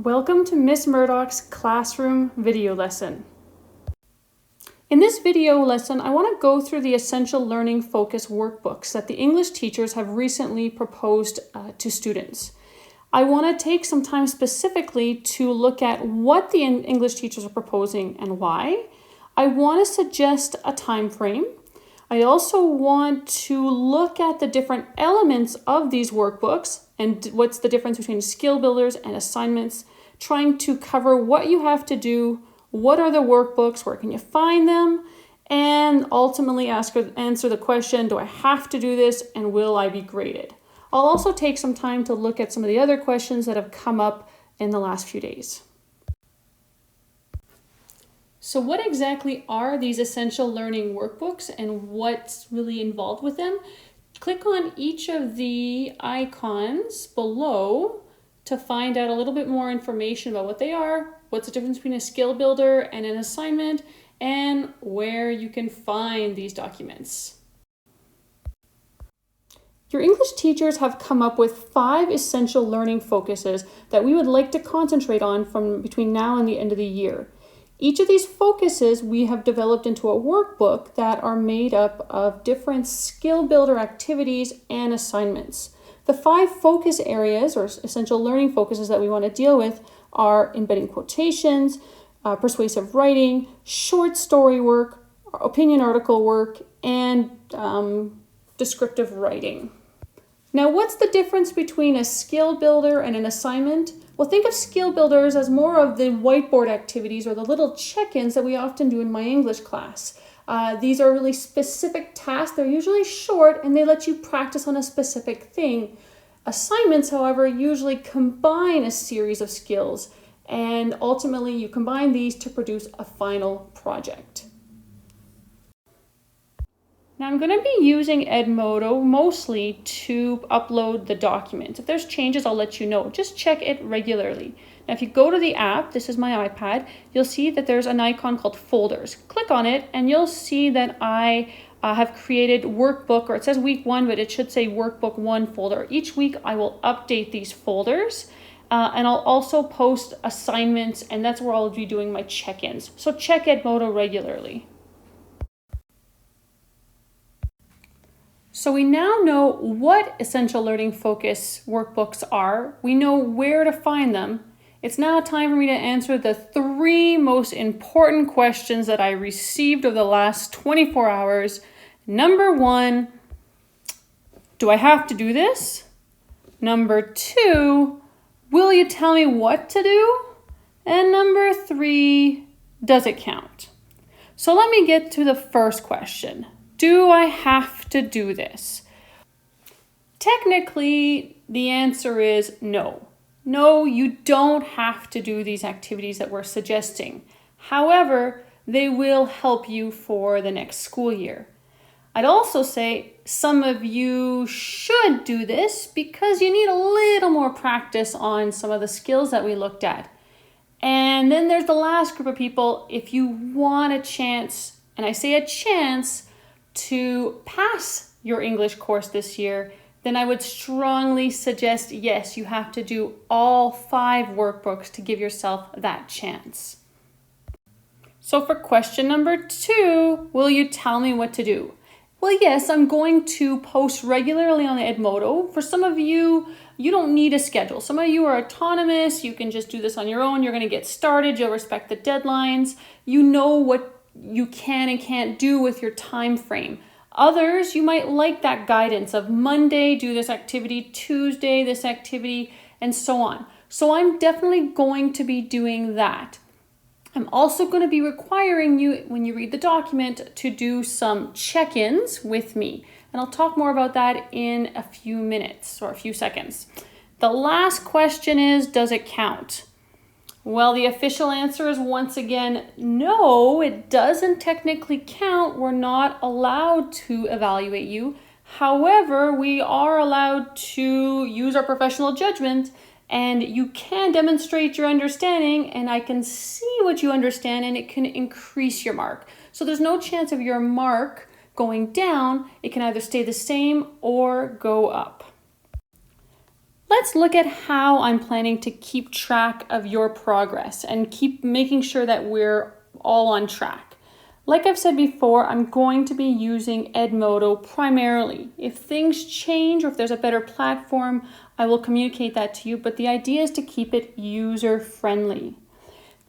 Welcome to Miss Murdoch's classroom video lesson. In this video lesson, I want to go through the essential learning focus workbooks that the English teachers have recently proposed to students. I want to take some time specifically to look at what the English teachers are proposing and why. I want to suggest a time frame. I also want to look at the different elements of these workbooks and what's the difference between skill builders and assignments, trying to cover what you have to do, what are the workbooks, where can you find them, and ultimately answer the question, do I have to do this and will I be graded? I'll also take some time to look at some of the other questions that have come up in the last few days. So what exactly are these essential learning workbooks and what's really involved with them? Click on each of the icons below to find out a little bit more information about what they are, what's the difference between a skill builder and an assignment, and where you can find these documents. Your English teachers have come up with 5 essential learning focuses that we would like to concentrate on from between now and the end of the year. Each of these focuses we have developed into a workbook that are made up of different skill builder activities and assignments. The 5 focus areas or essential learning focuses that we want to deal with are embedding quotations, persuasive writing, short story work, opinion article work, and descriptive writing. Now, what's the difference between a skill builder and an assignment? Well, think of skill builders as more of the whiteboard activities or the little check-ins that we often do in my English class. These are really specific tasks. They're usually short and they let you practice on a specific thing. Assignments, however, usually combine a series of skills and ultimately you combine these to produce a final project. Now I'm going to be using Edmodo mostly to upload the documents. If there's changes, I'll let you know. Just check it regularly. Now if you go to the app, this is my iPad, you'll see that there's an icon called folders. Click on it and you'll see that I have created workbook, or it says week 1, but it should say workbook 1 folder. Each week I will update these folders and I'll also post assignments, and that's where I'll be doing my check-ins. So check Edmodo regularly. So we now know what essential learning focus workbooks are. We know where to find them. It's now time for me to answer the 3 most important questions that I received over the last 24 hours. Number 1, do I have to do this? Number 2, will you tell me what to do? And number 3, does it count? So let me get to the first question. Do I have to do this? Technically, the answer is no. No, you don't have to do these activities that we're suggesting. However, they will help you for the next school year. I'd also say some of you should do this because you need a little more practice on some of the skills that we looked at. And then there's the last group of people. If you want a chance, and I say a chance, to pass your English course this year, then I would strongly suggest, yes, you have to do all 5 workbooks to give yourself that chance. So for question number 2, will you tell me what to do? Well, yes, I'm going to post regularly on Edmodo. For some of you, you don't need a schedule. Some of you are autonomous. You can just do this on your own. You're going to get started. You'll respect the deadlines. You know what you can and can't do with your time frame. Others, you might like that guidance of Monday, do this activity, Tuesday, this activity, and so on. So I'm definitely going to be doing that. I'm also going to be requiring you, when you read the document, to do some check-ins with me. And I'll talk more about that in a few minutes or a few seconds. The last question is, does it count? Well, the official answer is once again, no, it doesn't technically count. We're not allowed to evaluate you. However, we are allowed to use our professional judgment, and you can demonstrate your understanding, and I can see what you understand, and it can increase your mark. So there's no chance of your mark going down. It can either stay the same or go up. let's look at how I'm planning to keep track of your progress and keep making sure that we're all on track. Like I've said before, I'm going to be using Edmodo primarily. If things change or if there's a better platform, I will communicate that to you, but the idea is to keep it user-friendly.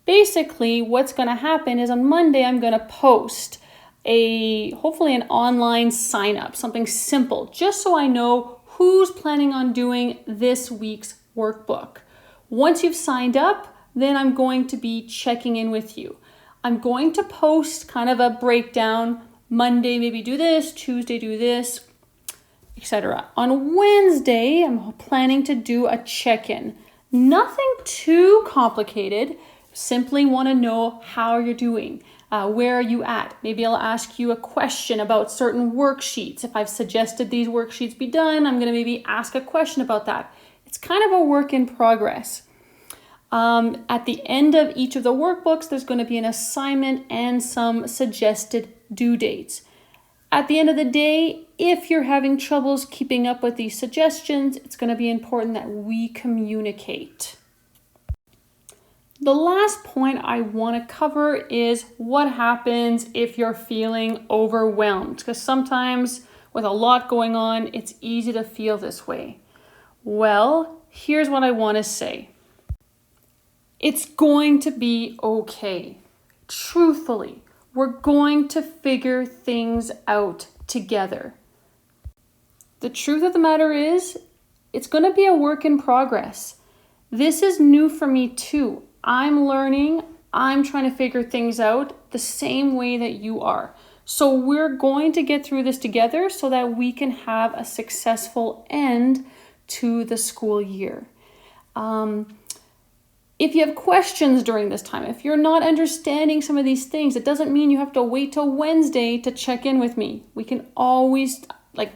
Basically, what's going to happen is on Monday, I'm going to post hopefully an online sign up, something simple, just so I know who's planning on doing this week's workbook. Once you've signed up, then I'm going to be checking in with you. I'm going to post kind of a breakdown. Monday, maybe do this, Tuesday, do this, etc. On Wednesday, I'm planning to do a check-in. Nothing too complicated. Simply want to know how you're doing. Where are you at? Maybe I'll ask you a question about certain worksheets. If I've suggested these worksheets be done, I'm going to maybe ask a question about that. It's kind of a work in progress. At the end of each of the workbooks, there's going to be an assignment and some suggested due dates. At the end of the day, if you're having troubles keeping up with these suggestions, it's going to be important that we communicate. The last point I want to cover is what happens if you're feeling overwhelmed, because sometimes with a lot going on, it's easy to feel this way. Well, here's what I want to say. It's going to be okay. Truthfully, we're going to figure things out together. The truth of the matter is, it's going to be a work in progress. This is new for me too. I'm learning, I'm trying to figure things out the same way that you are. So we're going to get through this together so that we can have a successful end to the school year. If you have questions during this time, if you're not understanding some of these things, it doesn't mean you have to wait till Wednesday to check in with me. We can always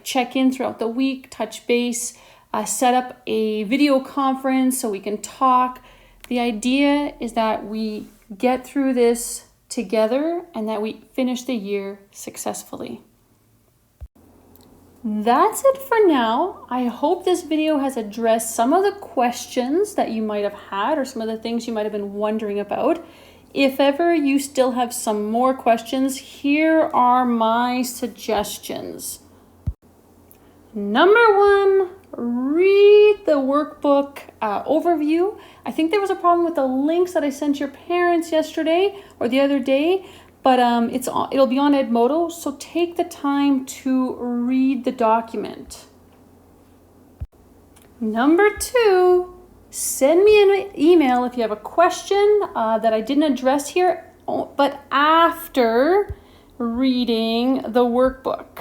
check in throughout the week, touch base, set up a video conference so we can talk. The idea is that we get through this together and that we finish the year successfully. That's it for now. I hope this video has addressed some of the questions that you might have had or some of the things you might have been wondering about. If ever you still have some more questions, here are my suggestions. Number one, read the workbook overview. I think there was a problem with the links that I sent your parents yesterday or the other day, but it'll be on Edmodo, so take the time to read the document. Number two, send me an email if you have a question that I didn't address here, but after reading the workbook.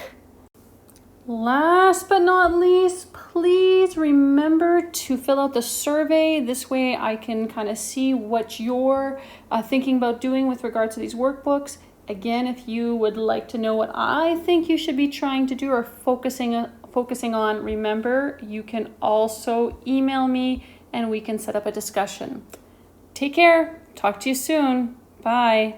Last but not least, please remember to fill out the survey. This way I can kind of see what you're thinking about doing with regard to these workbooks. Again, if you would like to know what I think you should be trying to do or focusing on, remember, you can also email me and we can set up a discussion. Take care. Talk to you soon. Bye.